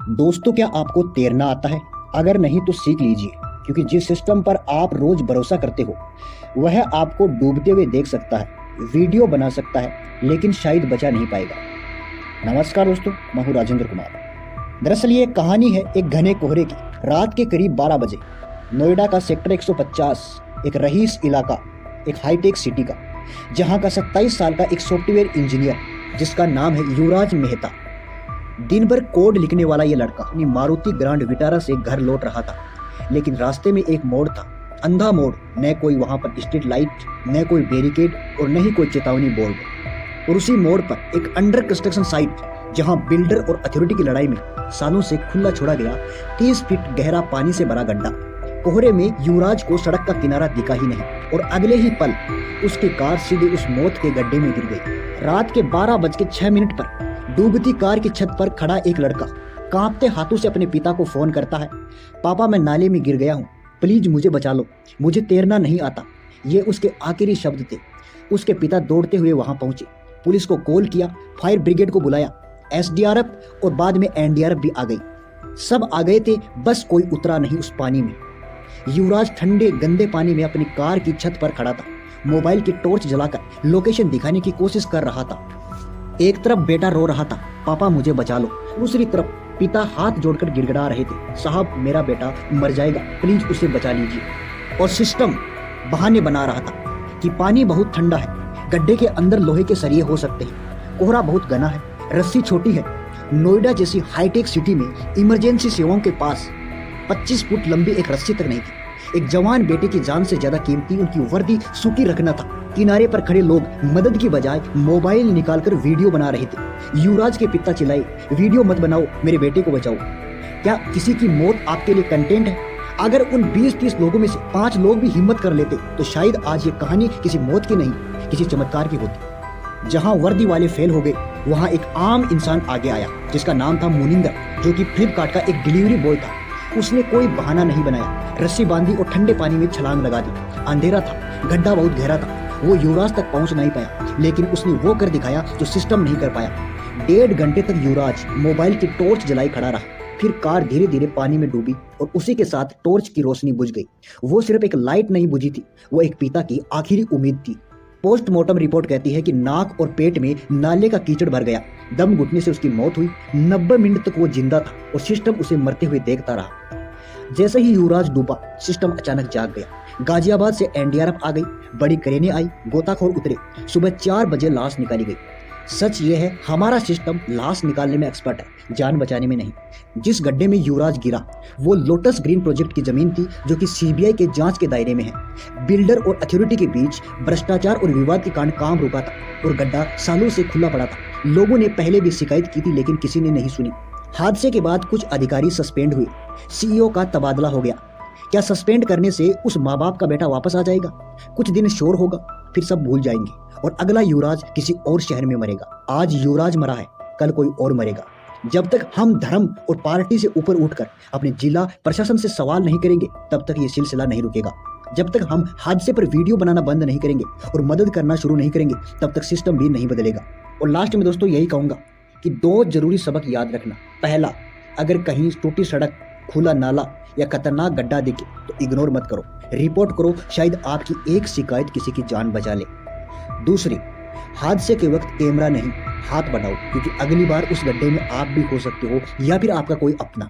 दोस्तों, क्या आपको तैरना आता है? अगर नहीं तो सीख लीजिए, क्योंकि जिस सिस्टम पर आप रोज भरोसा करते हो वह आपको डूबते हुए देख सकता है, वीडियो बना सकता है, लेकिन शायद बचा नहीं पाएगा। नमस्कार दोस्तों, मैं हूं राजेंद्र कुमार। दरअसल ये कहानी है एक घने कोहरे की। रात के करीब 12 बजे नोएडा का सेक्टर 150, एक रईस इलाका, एक हाईटेक सिटी का, जहां का 27 साल का एक सॉफ्टवेयर इंजीनियर जिसका नाम है युवराज मेहता। दिन भर कोड लिखने वाला ये लड़का अपनी मारुति ग्रांड विटारा से घर लौट रहा था, लेकिन रास्ते में एक मोड़ था, अंधा मोड़। न कोई वहां पर स्ट्रीट लाइट, न कोई बैरिकेड और न ही कोई चेतावनी बोर्ड। और उसी मोड़ पर एक अंडर कंस्ट्रक्शन साइट, जहां बिल्डर और अथॉरिटी की लड़ाई में सालों से खुला छोड़ा गया 30 फीट गहरा पानी से भरा गड्ढा। कोहरे में युवराज को सड़क का किनारा दिखा ही नहीं, और अगले ही पल उसकी कार सीधे उस मौत के गड्ढे में गिर गई। रात के 12:06 पर डूबती कार की छत पर खड़ा एक लड़का कांपते हाथों से अपने पिता को फोन करता है। पापा, मैं नाले में गिर गया हूँ, प्लीज मुझे बचा लो, मुझे तैरना नहीं आता। ये उसके आखिरी शब्द थे। उसके पिता दौड़ते हुए वहां पहुंचे, पुलिस को कॉल किया, फायर ब्रिगेड को बुलाया, SDRF और बाद में NDRF भी आ गई। सब आ गए थे, बस कोई उतरा नहीं उस पानी में। युवराज ठंडे गंदे पानी में अपनी कार की छत पर खड़ा था, मोबाइल की टॉर्च जलाकर लोकेशन दिखाने की कोशिश कर रहा था। एक तरफ बेटा रो रहा था, पापा मुझे बचा लो। दूसरी तरफ पिता हाथ जोड़कर गिड़गिड़ा रहे थे, साहब मेरा बेटा मर जाएगा, प्लीज उसे बचा लीजिए। और सिस्टम बहाने बना रहा था कि पानी बहुत ठंडा है, गड्ढे के अंदर लोहे के सरिये हो सकते हैं, कोहरा बहुत घना है, रस्सी छोटी है। नोएडा जैसी हाईटेक सिटी में इमरजेंसी सेवाओं के पास 25 फुट लंबी एक रस्सी तक नहीं थी। एक जवान बेटे की जान से ज्यादा कीमती उनकी वर्दी सूखी रखना था। किनारे पर खड़े लोग मदद की बजाय मोबाइल निकालकर वीडियो बना रहे थे। युवराज के पिता चिल्लाए, वीडियो मत बनाओ, मेरे बेटे को बचाओ। क्या किसी की मौत आपके लिए कंटेंट है? अगर उन 20-30 लोगों में से 5 लोग भी हिम्मत कर लेते तो शायद आज ये कहानी किसी मौत की नहीं, किसी चमत्कार की होती। जहां वर्दी वाले फेल हो गए, वहां एक आम इंसान आगे आया जिसका नाम था मुनिंदर, जो कि फ्लिपकार्ट का एक डिलीवरी बॉय था। उसने कोई बहाना नहीं बनाया, रस्सी बांधी और ठंडे पानी में छलांग लगा दी। अंधेरा था, गड्ढा बहुत गहरा था, वो युवराज तक पहुंच नहीं पाया, लेकिन उसने वो कर दिखाया जो सिस्टम नहीं कर पाया। 1.5 घंटे तक युवराज मोबाइल की टॉर्च जलाई खड़ा रहा। फिर कार धीरे धीरे पानी में डूबी और उसी के साथ टॉर्च की रोशनी बुझ गई। वो सिर्फ एक लाइट नहीं बुझी थी, वो एक पिता की आखिरी उम्मीद थी। पोस्टमार्टम रिपोर्ट कहती है कि नाक और पेट में नाले का कीचड़ भर गया, दम घुटने से उसकी मौत हुई। 90 मिनट तक वो जिंदा था और सिस्टम उसे मरते हुए देखता रहा। जैसे ही युवराज डूबा, सिस्टम अचानक जाग गया। गाजियाबाद से NDRF आ गई, बड़ी क्रेनें आई, गोताखोर उतरे। सुबह 4 बजे लाश निकाली गई। सच ये है, हमारा सिस्टम लाश निकालने में एक्सपर्ट है, जान बचाने में नहीं। जिस गड्ढे में युवराज गिरा वो लोटस ग्रीन प्रोजेक्ट की जमीन थी, जो कि CBI के जांच के दायरे में है। बिल्डर और अथॉरिटी के बीच भ्रष्टाचार और विवाद के कारण काम रुका था और गड्ढा सालों से खुला पड़ा था। लोगों ने पहले भी शिकायत की थी, लेकिन किसी ने नहीं सुनी। हादसे के बाद कुछ अधिकारी सस्पेंड हुए, CEO का तबादला हो गया। क्या सस्पेंड करने से उस माँ बाप का बेटा वापस आ जाएगा? कुछ दिन शोर होगा, फिर सब भूल जाएंगे और अगला युवराज किसी और शहर में मरेगा। आज युवराज मरा है, कल कोई और मरेगा। जब तक हम धर्म और पार्टी से ऊपर उठकर अपने जिला प्रशासन से सवाल नहीं करेंगे, तब तक ये सिलसिला नहीं रुकेगा। जब तक हम हादसे पर वीडियो बनाना बंद नहीं करेंगे और मदद करना शुरू नहीं करेंगे, तब तक सिस्टम भी नहीं बदलेगा। और लास्ट में दोस्तों यही कहूंगा कि 2 जरूरी सबक याद रखना। पहला, अगर कहीं टूटी सड़क, खुला नाला या खतरनाक गड्ढा दिखे तो इग्नोर मत करो, रिपोर्ट करो, शायद आपकी एक शिकायत किसी की जान बचा ले। दूसरी, हादसे के वक्त कैमरा नहीं, हाथ बढ़ाओ, क्योंकि अगली बार उस गड्ढे में आप भी हो सकते हो या फिर आपका कोई अपना।